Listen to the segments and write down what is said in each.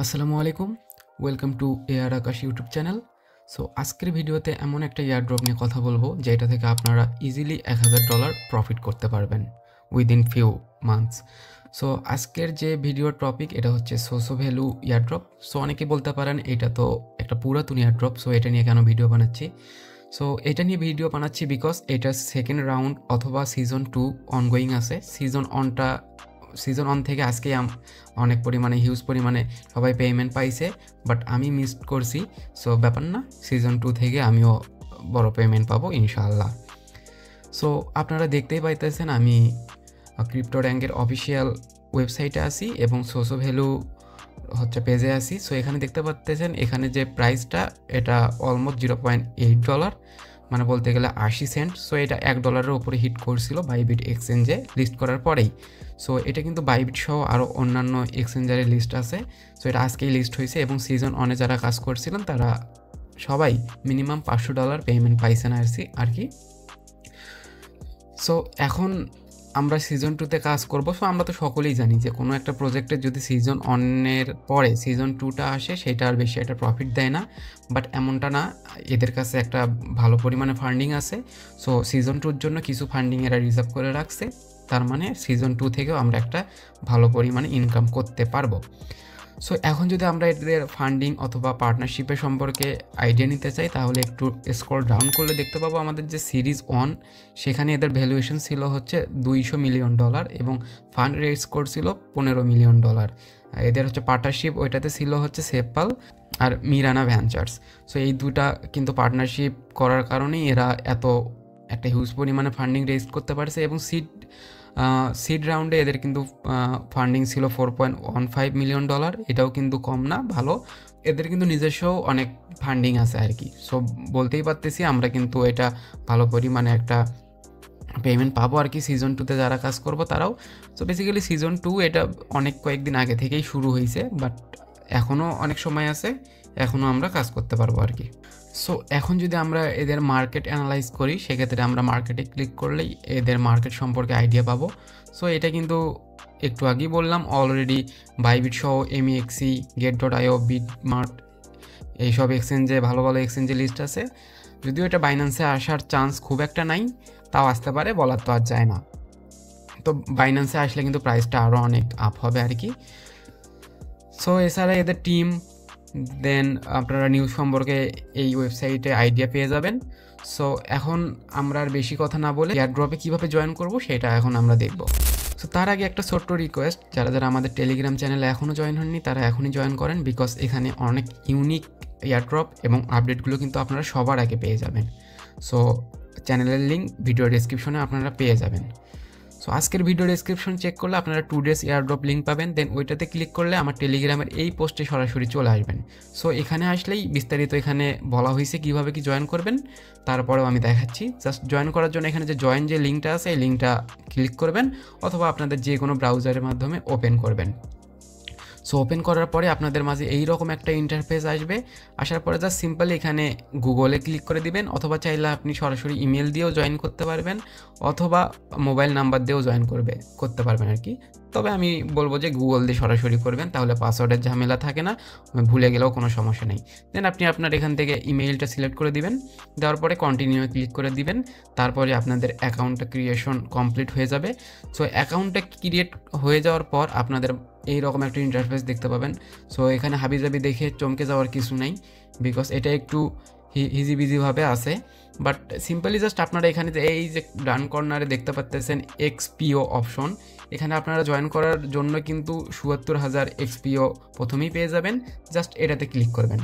আসসালামু আলাইকুম, welcome to AR Akash YouTube channel. So আজকের ভিডিওতে এমন একটা এয়ারড্রপ নিয়ে কথা বলবো যেটা থেকে আপনারা ইজিলি $1000 প্রফিট করতে পারবেন উইদিন ফিউ মান্থস। সো আজকের যে ভিডিওর টপিক এটা হচ্ছে সোসো ভ্যালু এয়ারড্রপ। সো অনেকে বলতে পারেন এটা তো একটা পুরাতন এয়ারড্রপ, সো এটা নিয়ে কেন ভিডিও বানাচ্ছি। সো এটা নিয়ে ভিডিও বানাচ্ছি বিকজ এটা সেকেন্ড রাউন্ড অথবা সিজন 2 অনগোয়িং আছে। সিজন 1 থেকে আজকে অনেক পরিমাণে হিউজ পরিমাণে সবাই পেমেন্ট পাইছে, বাট আমি মিস করছি। সো ব্যাপার না, সিজন 2 থেকে আমিও বড় পেমেন্ট পাবো ইনশাআল্লাহ। সো আপনারা দেখতেই পাইতেছেন আমি ক্রিপ্টো র্যাঙ্কের অফিসিয়াল ওয়েবসাইটে আছি এবং সোসো ভ্যালু হচ্ছে পেজে আছি। সো এখানে দেখতে পাচ্তেছেন এখানে যে প্রাইসটা এটা অলমোস্ট $0.8, মানে বলতে গেলে 80 সেন্ট। সো এটা $1 উপরে হিট করছিল বাইবিট এক্সচেঞ্জে লিস্ট করার পরেই। সো এটা কিন্তু বাইবিট সহ আরও অন্যান্য এক্সচেঞ্জারের লিস্ট আছে। সো এটা আজকেই লিস্ট হয়েছে এবং সিজন 1 যারা কাজ করছিলেন তারা সবাই মিনিমাম $500 পেমেন্ট পাইছেন আর কি। সো এখন আমরা সিজন 2তে কাজ করব। সো আমরা তো সকলেই জানি যে কোনো একটা প্রজেক্টের যদি সিজন 1-এর পরে সিজন 2টা আসে সেটা আর বেশি একটা প্রফিট দেয় না, বাট এমনটা না, এদের কাছে একটা ভালো পরিমাণে ফান্ডিং আছে। সো সিজন 2-র জন্য কিছু ফান্ডিং এরা রিজার্ভ করে রাখছে, তার মানে সিজন 2 থেকেও আমরা একটা ভালো পরিমাণে ইনকাম করতে পারবো। সো এখন যদি আমরা এদের ফান্ডিং অথবা পার্টনারশিপের সম্পর্কে আইডিয়া নিতে চাই তাহলে একটু স্ক্রল ডাউন করলে দেখতে পাবো আমাদের যে সিরিজ 1 সেখানে এদের ভ্যালুয়েশন ছিল হচ্ছে $200 মিলিয়ন এবং ফান্ড রেজ করছিল $15 মিলিয়ন। এদের হচ্ছে পার্টনারশিপ ওইটাতে ছিল হচ্ছে সেপাল আর মিরানা ভেঞ্চার্স। সো এই দুটা কিন্তু পার্টনারশিপ করার কারণেই এরা এত একটা হিউজ পরিমাণে ফান্ডিং রেজ করতে পারছে এবং সিড রাউন্ডে এদের কিন্তু ফান্ডিং ছিল $4.15 মিলিয়ন। এটাও কিন্তু কম না, ভালো। এদের কিন্তু নিজস্ব অনেক ফান্ডিং আছে আর কি। সো বলতেই পারতেছি আমরা কিন্তু এটা ভালো পরিমাণে একটা পেমেন্ট পাবো আর কি সিজন 2তে যারা কাজ করবো তারাও। সো বেসিক্যালি সিজন 2 এটা কয়েকদিন আগে থেকেই শুরু হয়েছে, বাট এখনও অনেক সময় আছে, এখনও আমরা কাজ করতে পারবো আর কি। সো এখন যদি আমরা এদের মার্কেট অ্যানালাইজ করি সেক্ষেত্রে আমরা মার্কেটে ক্লিক করলেই এদের মার্কেট সম্পর্কে আইডিয়া পাবো। সো এটা কিন্তু একটু আগেই বললাম অলরেডি বাইবিট সহ MEXC, Get.io, বিটমার্ট এইসব এক্সচেঞ্জে ভালো ভালো এক্সচেঞ্জে লিস্ট আছে। যদিও এটা বাইন্যান্সে আসার চান্স খুব একটা নাই, তাও আসতে পারে, বলার তো আর যায় না। তো বাইন্যান্সে আসলে কিন্তু প্রাইসটা আরও অনেক আপ হবে আর কি। সো এছাড়া এদের টিম দেন আপনারা নিউজ সম্পর্কে এই ওয়েবসাইটে আইডিয়া পেয়ে যাবেন। সো এখন আমরা আর বেশি কথা না বলে এয়ারড্রপে কীভাবে জয়েন করব সেটা এখন আমরা দেখব। সো তার আগে একটা ছোট্ট রিকোয়েস্ট, যারা যারা আমাদের টেলিগ্রাম চ্যানেলে এখনও জয়েন হননি তারা এখনই জয়েন করেন, বিকজ এখানে অনেক ইউনিক এয়ারড্রপ এবং আপডেটগুলো কিন্তু আপনারা সবার আগে পেয়ে যাবেন। সো চ্যানেলের লিঙ্ক ভিডিও ডেসক্রিপশনে আপনারা পেয়ে যাবেন। সো আজকের ভিডিও ডেসক্রিপশন চেক করলে আপনারা 2 days এয়ারড্রপ লিঙ্ক পাবেন, দেন ওইটাতে ক্লিক করলে আমার টেলিগ্রামের এই পোস্টে সরাসরি চলে আসবেন। সো এখানে আসলেই বিস্তারিত এখানে বলা হয়েছে কীভাবে কি জয়েন করবেন, তারপরেও আমি দেখাচ্ছি। জাস্ট জয়েন করার জন্য এখানে যে জয়েন যে লিঙ্কটা আছে এই লিঙ্কটা ক্লিক করবেন অথবা আপনাদের যে কোনো ব্রাউজারের মাধ্যমে ওপেন করবেন। সো ওপেন করার পরে আপনাদের মাঝে এই রকম একটা ইন্টারফেস আসবে। আসার পরে জাস্ট সিম্পলি এখানে গুগলে ক্লিক করে দিবেন, অথবা চাইলে আপনি সরাসরি ইমেল দিয়েও জয়েন করতে পারবেন অথবা মোবাইল নাম্বার দিয়েও জয়েন করতে পারবেন আর কি। তবে আমি বলবো যে গুগল দিয়ে সরাসরি করবেন, তাহলে পাসওয়ার্ডের ঝামেলা থাকে না, ভুলে গেলেও কোনো সমস্যা নেই। দেন আপনি আপনার এখান থেকে ইমেইলটা সিলেক্ট করে দিবেন, দেওয়ার পরে কন্টিনিউ ক্লিক করে দিবেন। তারপরে আপনাদের অ্যাকাউন্টটা ক্রিয়েশন কমপ্লিট হয়ে যাবে। সো অ্যাকাউন্টটা ক্রিয়েট হয়ে যাওয়ার পর আপনাদের এইরকম একটা ইন্টারফেস দেখতে পাবেন। সো এখানে হাবিজাবি দেখে চমকে যাওয়ার কিছু নাই, বিকজ এটা একটু হিজিবিজিভাবে আছে, বাট সিম্পলি জাস্ট আপনারা এখানে যে এই যে ডান কর্নারে দেখতে পাচ্ছেন XPO অপশন, এখানে আপনারা জয়েন করার জন্য কিন্তু ৭৭,০০০ XPO প্রথমেই পেয়ে যাবেন। জাস্ট এটাতে ক্লিক করবেন।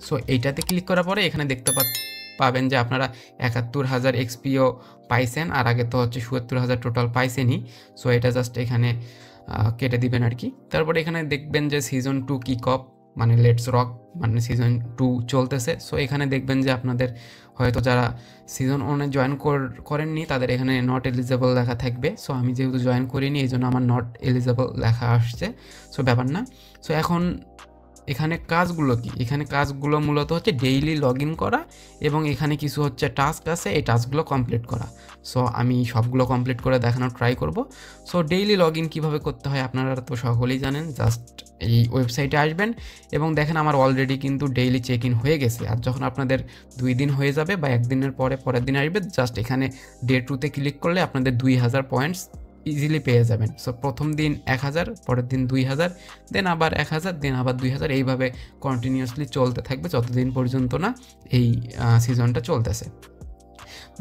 সো এইটাতে ক্লিক করার পরে এখানে দেখতে পাবেন যে আপনারা ৭১,০০০ XPO পাইছেন, আর আগে তো হচ্ছে ৭৭,০০০ টোটাল পাইছেনই। সো এটা জাস্ট এখানে কেটে দিবেন আর কি। তারপরে এখানে দেখবেন যে সিজন 2 কিক অফ, মানে লেটস রক, মানে সিজন 2 চলতেছে। সো এখানে দেখবেন যে আপনাদের হয়তো যারা সিজন 1-এ জয়েন করেননি তাদের এখানে নট এলিজেবল লেখা থাকবে। সো আমি যেহেতু জয়েন করিনি এই জন্য আমার নট এলিজেবল লেখা আসছে। সো ব্যাপার না। সো এখন এখানে কাজগুলো কি, এখানে কাজগুলো মূলত হচ্ছে ডেইলি লগ ইন করা এবং এখানে কিছু হচ্ছে টাস্ক আছে, এই টাস্কগুলো কমপ্লিট করা। সো আমি সবগুলো কমপ্লিট করে দেখানোর ট্রাই করব। সো ডেইলি লগ ইন কীভাবে করতে হয় আপনারা তো সকলেই জানেন। জাস্ট এই ওয়েবসাইটে আসবেন এবং দেখেন আমার অলরেডি কিন্তু ডেইলি চেক ইন হয়ে গেছে। আর যখন আপনাদের 2 দিন হয়ে যাবে বা একদিনের পরে পরের দিন আসবে, জাস্ট এখানে ডে 2তে ক্লিক করলে আপনাদের 2000 পয়েন্টস ইজিলি পেয়ে যাবেন। সো প্রথম দিন 1000, পরের দিন 2000, দেন আবার 1000, দেন আবার 2000, এইভাবে কন্টিনিউয়াসলি চলতে থাকবে যতদিন পর্যন্ত না এই সিজনটা চলতেছে।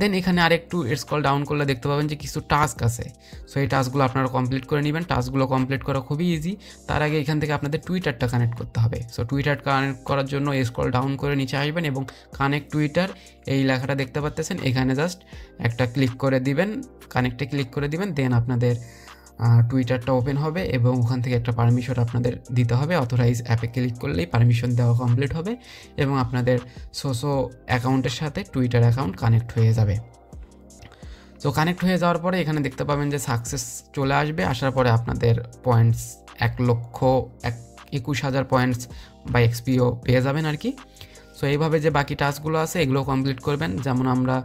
দেন এখানে আরেকটু স্ক্রল ডাউন করলে দেখতে পাবেন যে কিছু টাস্ক আছে। সো এই টাস্কগুলো আপনারা কমপ্লিট করে নেবেন। টাস্কগুলো কমপ্লিট করা খুবই ইজি। তার আগে এখান থেকে আপনাদের টুইটারটা কানেক্ট করতে হবে। সো টুইটার কানেক্ট করার জন্য স্ক্রল ডাউন করে নিচে আসবেন এবং কানেক্ট টুইটার এই লেখাটা দেখতে পাচ্ছেন, এখানে জাস্ট একটা ক্লিক করে দিবেন, কানেক্টে ক্লিক করে দিবেন। দেন আপনাদের টুইটারটা ওপেন হবে এবং ওখান থেকে একটা পারমিশন আপনাদের দিতে হবে। অথরাইজ অ্যাপে ক্লিক করলেই পারমিশন দেওয়া কমপ্লিট হবে এবং আপনাদের সোসো অ্যাকাউন্টের সাথে টুইটার অ্যাকাউন্ট কানেক্ট হয়ে যাবে। সো কানেক্ট হয়ে যাওয়ার পরে এখানে দেখতে পাবেন যে সাকসেস চলে আসবে। আসার পরে আপনাদের পয়েন্টস 1,21,000 পয়েন্টস বা এক্সপিও পেয়ে যাবেন আর কি। সো এইভাবে যে বাকি টাস্কগুলো আছে এগুলো কমপ্লিট করবেন। যেমন আমরা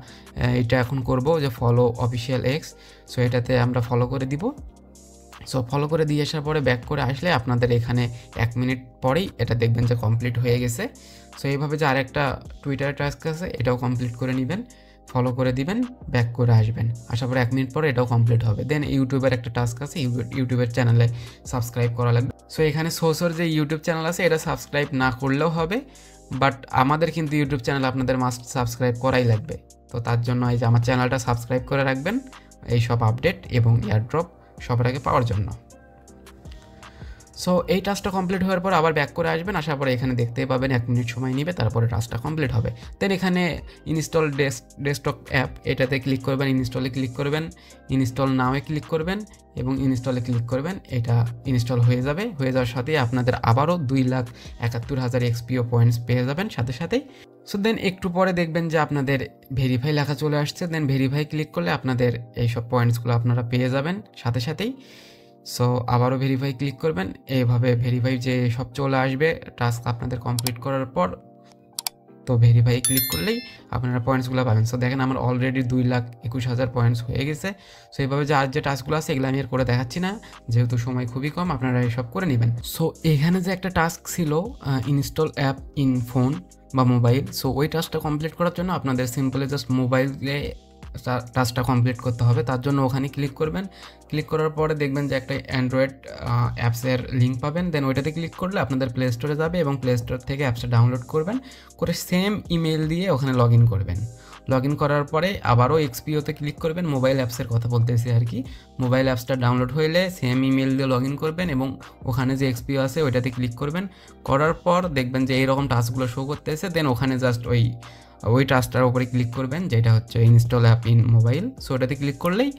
এটা এখন করব যে ফলো অফিসিয়াল এক্স। সো এটাতে আমরা ফলো করে দিব। সো ফলো করে দিয়ে আসার পরে ব্যাক করে আসলে আপনাদের এখানে 1 মিনিট পরেই এটা দেখবেন যে কমপ্লিট হয়ে গেছে। সো এইভাবে যে আরেকটা টুইটার টাস্ক আছে এটাও কমপ্লিট করে নেবেন, ফলো করে দিবেন, ব্যাক করে আসবেন। আসার পরে 1 মিনিট পরে এটাও কমপ্লিট হবে। দেন ইউটিউবের একটা টাস্ক আছে, ইউটিউবের চ্যানেলে সাবস্ক্রাইব করা লাগবে। সো এখানে সোসোর যে ইউটিউব চ্যানেল আছে এটা সাবস্ক্রাইব না করলেও হবে, বাট আমাদের কিন্তু ইউটিউব চ্যানেল আপনাদের মাস্ট সাবস্ক্রাইব করাই লাগবে। তো তার জন্য এই যে আমার চ্যানেলটা সাবস্ক্রাইব করে রাখবেন এই সব আপডেট এবং এয়ারড্রপ সবার আগে পাওয়ার জন্য। সো এই টাস্কটা কমপ্লিট হওয়ার পর আবার ব্যাক করে আসবেন। আসার পরে এখানে দেখতেই পাবেন 1 মিনিট সময় নেবে, তারপরে টাস্কটা কমপ্লিট হবে। দেন এখানে ইনস্টল ডেস্কটপ অ্যাপ এটাতে ক্লিক করবেন, ইনস্টলে ক্লিক করবেন, ইনস্টল নাওয়ে ক্লিক করবেন এবং ইনস্টলে ক্লিক করবেন। এটা ইনস্টল হয়ে যাবে। হয়ে যাওয়ার সাথেই আপনাদের আবারও 2,71,000 এক্সপিও পয়েন্টস পেয়ে যাবেন সাথে সাথেই। সো দেন একটু পরে দেখবেন যে আপনাদের ভেরিফাই লেখা চলে আসছে। দেন ভেরিফাই ক্লিক করলে আপনাদের এইসব পয়েন্টসগুলো আপনারা পেয়ে যাবেন সাথে সাথেই। সো আবারও ভেরিফাই ক্লিক করবেন। এইভাবে ভেরিফাই যে সব চলে আসবে টাস্ক আপনাদের কমপ্লিট করার পর। তো ভেরিফাই ক্লিক করলেই আপনারা পয়েন্টসগুলো পাবেন। সো দেখেন আমার অলরেডি 2,21,000 পয়েন্টস হয়ে গেছে। সো এইভাবে যে আর যে টাস্কগুলো আছে এগুলো আমি আর করে দেখাচ্ছি না, যেহেতু সময় খুবই কম, আপনারা এইসব করে নেবেন। সো এখানে যে একটা টাস্ক ছিল ইনস্টল অ্যাপ ইন ফোন বা মোবাইল, সো ওই টাস্কটা কমপ্লিট করার জন্য আপনাদের সিম্পলি জাস্ট মোবাইলে টাস্কটা কমপ্লিট করতে হবে। তার জন্য ওখানে ক্লিক করবেন। ক্লিক করার পরে দেখবেন যে একটা অ্যান্ড্রয়েড অ্যাপসের লিঙ্ক পাবেন। দেন ওইটাতে ক্লিক করলে আপনাদের প্লে স্টোরে যাবে এবং প্লে স্টোর থেকে অ্যাপসটা ডাউনলোড করবেন, করে সেম ইমেল দিয়ে ওখানে লগ ইন করবেন। লগ ইন করার পরে আবারও এক্সপিওতে ক্লিক করবেন। মোবাইল অ্যাপসের কথা বলতেছি আর কি। মোবাইল অ্যাপসটা ডাউনলোড হইলে সেম ইমেল দিয়ে লগ ইন করবেন এবং ওখানে যে এক্সপিও আছে ওইটাতে ক্লিক করবেন। করার পর দেখবেন যে এইরকম টাস্কগুলো শো করতেছে। দেন ওখানে জাস্ট ওই টাস্কটার উপরে ক্লিক করবেন যেটা হচ্ছে install app in mobile. So ওটাতে ক্লিক করলেই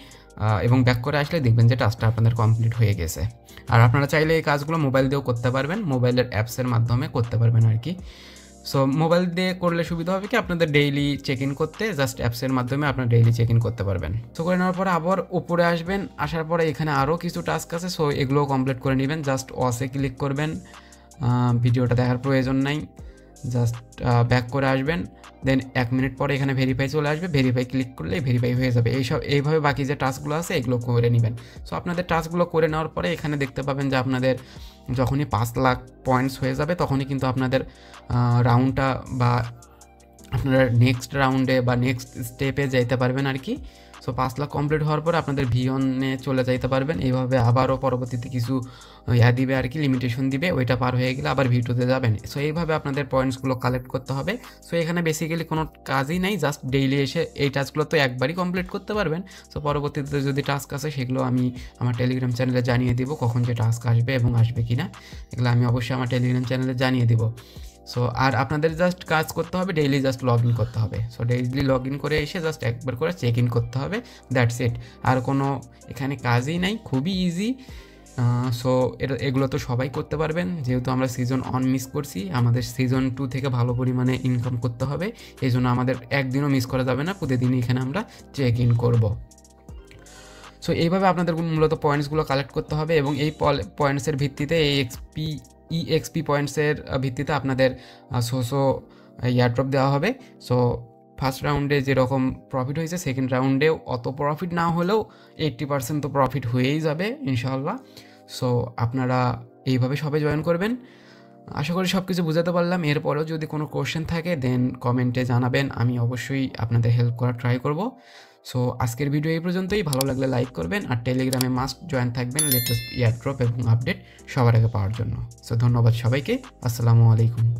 এবং ব্যাক করে আসলে দেখবেন যে টাস্কটা আপনাদের কমপ্লিট হয়ে গেছে। আর আপনারা চাইলে এই কাজগুলো মোবাইল দিয়েও করতে পারবেন, মোবাইলের অ্যাপসের মাধ্যমে করতে পারবেন আর কি। সো মোবাইল দিয়ে করলে সুবিধা হবে কি আপনাদের ডেইলি চেক ইন করতে, জাস্ট অ্যাপসের মাধ্যমে আপনারা ডেইলি চেক ইন করতে পারবেন। সো করে নেওয়ার পরে আবার উপরে আসবেন। আসার পরে এখানে আরও কিছু টাস্ক আছে, সো এগুলোও কমপ্লিট করে নেবেন। জাস্ট ওয়াসে ক্লিক করবেন, ভিডিওটা দেখার প্রয়োজন নাই, জাস্ট ব্যাক করে আসবেন। দেন 1 মিনিট পরে এখানে ভেরিফাই চলে আসবে, ভেরিফাই ক্লিক করলেই ভেরিফাই হয়ে যাবে। এইভাবে বাকি যে টাস্কগুলো আছে এগুলো করে নেবেন। সো আপনাদের টাস্কগুলো করে নেওয়ার পরে এখানে দেখতে পাবেন যে আপনাদের যখনই 5 লাখ পয়েন্টস হয়ে যাবে তখনই কিন্তু আপনাদের রাউন্ডটা বা আপনারা নেক্সট রাউন্ডে বা নেক্সট স্টেপে যাইতে পারবেন আর কি। সো 5 লাখ কমপ্লিট হওয়ার পর আপনাদের ভিয়নে চলে যাইতে পারবেন। এইভাবে আবারও পরবর্তীতে কিছু দিবে আর কি, লিমিটেশন দিবে, ওইটা পার হয়ে গেলে আবার ভিডিওতে যাবেন। সো এইভাবে আপনাদের পয়েন্টসগুলো কালেক্ট করতে হবে। সো এখানে বেসিক্যালি কোনো কাজই নাই, জাস্ট ডেইলি এসে এই টাস্কগুলো তো একবারই কমপ্লিট করতে পারবেন। সো পরবর্তীতে যদি টাস্ক আসে সেগুলো আমি আমার টেলিগ্রাম চ্যানেলে জানিয়ে দিব কখন যে টাস্ক আসবে এবং আসবে কি না, এগুলো আমি অবশ্যই আমার টেলিগ্রাম চ্যানেলে জানিয়ে দিব। সো আর আপনাদের জাস্ট কাজ করতে হবে, ডেইলি জাস্ট লগ ইন করতে হবে। সো ডেইলি লগ ইন করে এসে জাস্ট একবার করে চেক ইন করতে হবে, দ্যাটস ইট। আর কোনো এখানে কাজই নাই, খুবই ইজি। সো এগুলো তো সবাই করতে পারবেন, যেহেতু আমরা সিজন 1 মিস করছি, আমাদের সিজন 2 থেকে ভালো পরিমাণে ইনকাম করতে হবে। এই জন্য আমাদের একদিনও মিস করা যাবে না, প্রতিদিনই এখানে আমরা চেক ইন করব। সো এইভাবে আপনাদের মূলত পয়েন্টসগুলো কালেক্ট করতে হবে এবং এই পয়েন্টসের ভিত্তিতে এই EXP পয়েন্টসের ভিত্তিতে আপনাদের সোসো এয়ারড্রপ দেওয়া হবে। সো ফার্স্ট রাউন্ডে যেরকম প্রফিট হয়েছে সেকেন্ড রাউন্ডেও অত প্রফিট না হলেও 80% তো প্রফিট হয়েই যাবে ইনশাআল্লাহ। সো আপনারা এইভাবে সবাই জয়েন করবেন। আশা করি সব কিছু বুঝাতে পারলাম। এরপরেও যদি কোনো কোশ্চেন থাকে দেন কমেন্টে জানাবেন, আমি অবশ্যই আপনাদের হেল্প করার ট্রাই করব। সো আজকের ভিডিও এই পর্যন্তই। ভালো লাগলে লাইক করবেন আর টেলিগ্রামে মাস্ট জয়েন থাকবেন লেটেস্ট এয়ারড্রপ এবং আপডেট সবার আগে পাওয়ার জন্য। সো ধন্যবাদ সবাইকে। আসসালামু আলাইকুম।